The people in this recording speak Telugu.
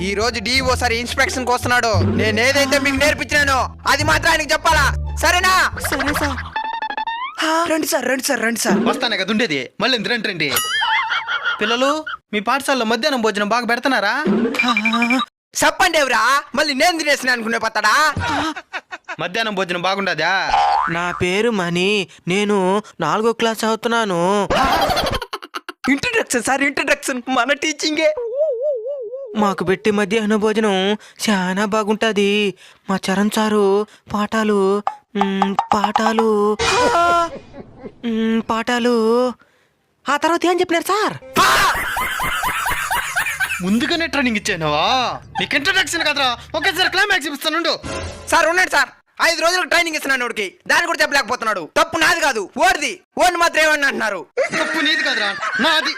ఈ రోజు డిఓ సార్ ఇన్స్పెక్షన్ వస్తున్నాడు. నేను ఏదైతే మీకు నేర్పించినానో అది మాత్రం ఆయనకి చెప్పాలా, సరేనా? సరే సార్. రండి సార్, రండి సార్, రండి సార్. వస్తానే కదా ఉండేది, మళ్ళీ రండి రండి. పిల్లలు, మీ పాఠశాలలో మధ్యాహ్నం భోజనం బాగా పెడుతున్నారా? చెప్పండి ఎవరా, మళ్ళీ నేను తినేసిన అనుకునే పత్తడా? మధ్యాహ్నం భోజనం బాగుండదా? నా పేరు మణి, నేను 4వ క్లాస్ చదువుతున్నాను. ఇంట్రడక్షన్ సార్, ఇంట్రడక్షన్ మన టీచింగే. మాకు పెట్టి మధ్యాహ్న భోజనం చాలా బాగుంటది. మా చరణ్ సారు పాఠాలు పాఠాలు పాఠాలు ఆ తర్వాత ఏం చెప్పినారు సార్? ముందుగానే ట్రైనింగ్ ఇచ్చానవా? నీకు ఇంట్రడక్షన్ కదరా, ఒకేసారి క్లైమాక్స్ ఇస్తాను. సార్ ఉన్నాడు సార్, 5 రోజులకు ట్రైనింగ్ ఇస్తున్నాను వాడికి, దాన్ని కూడా చెప్పలేకపోతున్నాడు. తప్పు నాది కాదు, ఓడిది. ఓడిని మాత్రం ఏమన్నా అంటున్నారు? తప్పు నీది కదరా, నాది.